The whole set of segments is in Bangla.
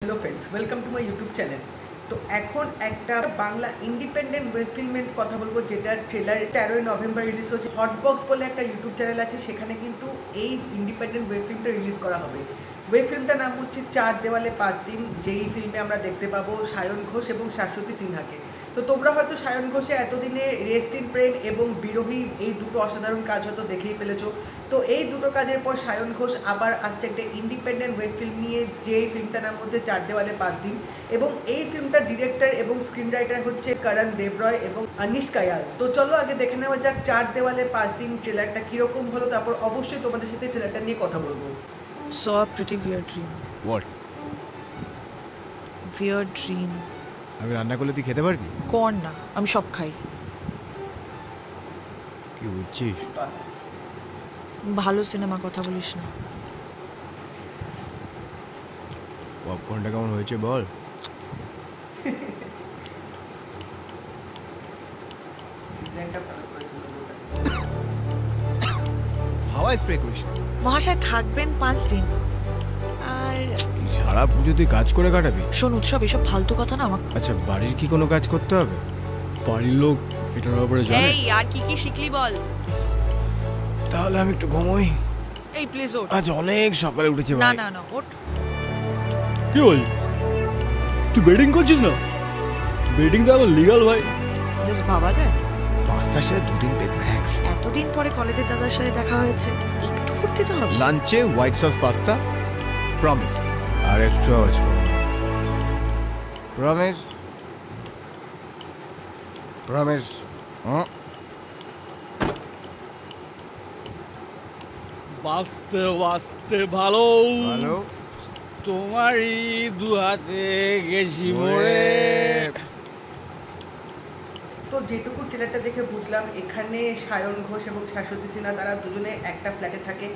Hello friends welcome to my YouTube channel. तो এখন একটা বাংলা ইন্ডিপেন্ডেন্ট ওয়েব ফিল্মের কথা বলবো যেটার ট্রেলার 13 নভেম্বর রিলিজ হচ্ছে। হটবক্স বলে একটা ইউটিউব চ্যানেল আছে, সেখানে কিন্তু এই ইন্ডিপেন্ডেন্ট ওয়েব ফিল্মটা রিলিজ করা হবে। ওয়েব ফিল্মটার নাম হচ্ছে চার দেওয়ালে পাঁচ দিন, যেই ফিল্মে আমরা দেখতে পাবো সায়ন ঘোষ এবং শাশ্বতী সিনহাকে। তো তোমরা হয়তো সায়ন ঘোষে এতদিনে রেস্ট ইন প্রেন এবং বিরোহী এই দুটো অসাধারণ কাজ হয়তো দেখেই ফেলেছো। তো এই দুটো কাজের পর সায়ন ঘোষ আবার আসছে একটা ইন্ডিপেন্ডেন্ট ওয়েব ফিল্ম নিয়ে, যে ফিল্মটার নাম হচ্ছে চার দেওয়ালে পাঁচ দিন। এবং এই ফিল্মটার ডিরেক্টর এবং স্ক্রিন রাইটার হচ্ছে করণ দেবরয় এবং অনিশ কায়াল। তো চলো আগে দেখে নেওয়া যাক চার দেওয়ালে পাঁচ দিন ট্রেলারটা কীরকম হলো, তারপর অবশ্যই তোমাদের সাথে ট্রেলারটা নিয়ে কথা বলবো। Saw a pretty weird dream. What? Weird dream. আমি রান্না করলে তুই খেতে পারবি? কর না, আমি সব খাই। কি বুঝছিস? ভালো সিনেমা কথা বলিস না। পপকর্নটা কেমন হয়েছে বল? হাওয়ায় স্প্রে করিস। মহাশয় থাকবেন 5 দিন। আর সারা পুজো তুই কাজ করে কাটাবি? শোন, উৎসব এসব ফালতু কথা না আমার। আচ্ছা, বাড়ির কি কোনো কাজ করতে হবে? বাড়ির লোক এটার ব্যাপারে জানে? এই আর কি কি শিখলি বল। তাহলে আমি একটু ঘুমোই। এই প্লিজ ওঠ। আজ অনেক সকালে উঠেছি না ভাই। না না ওঠ। কি বল? তুই বেডিং করছিস না? বেডিং তো এখন লিগাল ভাই। জাস্ট ভাবা যায় পাস্তার সাথে 2 দিন পেট ম্যাক্স। এতদিন পরে কলেজের দাদার সাথে দেখা হয়েছে, একটু ঘুরতে তো হবে। লাঞ্চে হোয়াইট সস পাস্তা প্রমিস। আর একটু আওয়াজ কর। Promise promise. বাঁচতে বাঁচতে ভালো হ্যালো, তোমারই দু হাতে গেছি মরে। তো যেটুকু ট্রেলারটা দেখে বুঝলাম এখানে সায়ন ঘোষ এবং শাশ্বতী সিনহা তারা দুজনে একটা ফ্ল্যাটে থাকে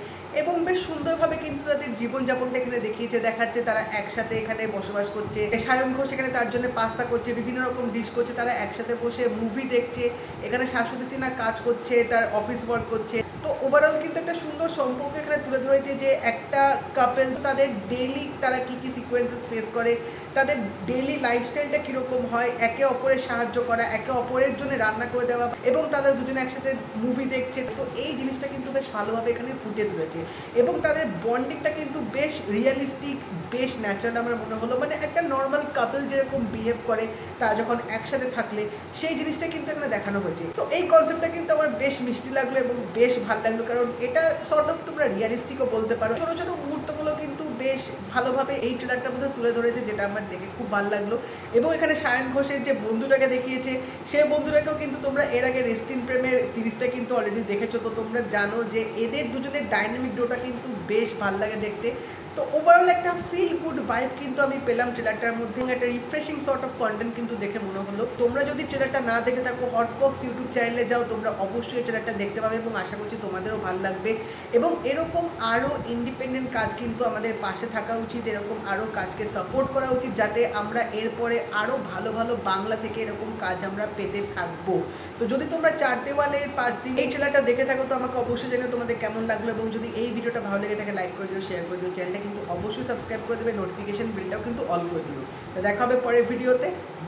এবং বেশ সুন্দরভাবে কিন্তু তাদের জীবনযাপনটা এখানে দেখাচ্ছে তারা একসাথে এখানে বসবাস করছে। সায়ন ঘোষ এখানে তার জন্য পাস্তা করছে, বিভিন্ন রকম ডিশ করছে, তারা একসাথে বসে মুভি দেখছে। এখানে শাশ্বতী সিনহা কাজ করছে, তার অফিস ওয়ার্ক করছে। তো ওভারঅল কিন্তু একটা সুন্দর সম্পর্ক এখানে তুলে ধরেছে যে একটা কাপল তাদের ডেইলি তারা কী কী সিকোয়েন্সেস ফেস করে, তাদের ডেইলি লাইফস্টাইলটা কীরকম হয়, একে অপরের সাহায্য করা, একে অপরের জন্য রান্না করে দেওয়া এবং তাদের দুজনে একসাথে মুভি দেখছে। তো এই জিনিসটা কিন্তু বেশ ভালোভাবে এখানে ফুটে তুলেছে এবং তাদের বন্ডিংটা কিন্তু বেশ রিয়েলিস্টিক, বেশ ন্যাচারাল আমার মনে হলো। মানে একটা নর্মাল কাপল যেরকম বিহেভ করে তারা যখন একসাথে থাকলে, সেই জিনিসটা কিন্তু এখানে দেখানো হয়েছে। তো এই কনসেপ্টটা কিন্তু আমার বেশ মিষ্টি লাগলো এবং বেশ ভালো লাগলো, কারণ এটা সর্ট অফ তোমরা রিয়েলিস্টিকও বলতে পারো। ছোটো ছোটো মুহূর্তগুলো কিন্তু বেশ ভালোভাবে এই ট্রেলারটার মধ্যে তুলে ধরেছে, যেটা আমার দেখে খুব ভালো লাগলো। এবং এখানে সায়ন ঘোষের যে বন্ধুটাকে দেখিয়েছে, সেই বন্ধুটাকেও কিন্তু তোমরা এর আগে রেস্ট ইন প্রেমের সিরিজটা কিন্তু অলরেডি দেখেছো। তো তোমরা জানো যে এদের দুজনের ডাইনামিক ডোটা কিন্তু বেশ ভালো লাগে দেখতে। তো ওভারঅল একটা ফিল গুড ভাইব কিন্তু আমি পেলাম ট্রেলারটার মধ্যে, একটা রিফ্রেশিং সর্ট অফ কন্টেন্ট কিন্তু দেখে মনে হলো। তোমরা যদি ট্রেলারটা না দেখে থাকো, হটবক্স ইউটিউব চ্যানেলে যাও, তোমরা অবশ্যই ট্রেলারটা দেখতে পাবে এবং আশা করছি তোমাদেরও ভালো লাগবে। এবং এরকম আরও ইন্ডিপেন্ডেন্ট কাজ কিন্তু আমাদের পাশে থাকা উচিত, এরকম আরও কাজকে সাপোর্ট করা উচিত, যাতে আমরা এরপরে আরও ভালো ভালো বাংলা থেকে এরকম কাজ আমরা পেতে থাকবো। তো যদি তোমরা চার দেওয়ালের পাঁচ দিন এই ট্রেলারটা দেখে থাকো, তো আমাকে অবশ্যই জানিও তোমাদের কেমন লাগলো। এবং যদি এই ভিডিওটা ভালো লেগে থাকে, লাইক করে দিও, শেয়ার করে দিও, চ্যানেলটা কিন্তু অবশ্যই সাবস্ক্রাইব করে দেবে, নোটিফিকেশন বিলটাও কিন্তু অল করে দিও। তো দেখা হবে পরের ভিডিওতে।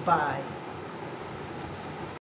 বাই।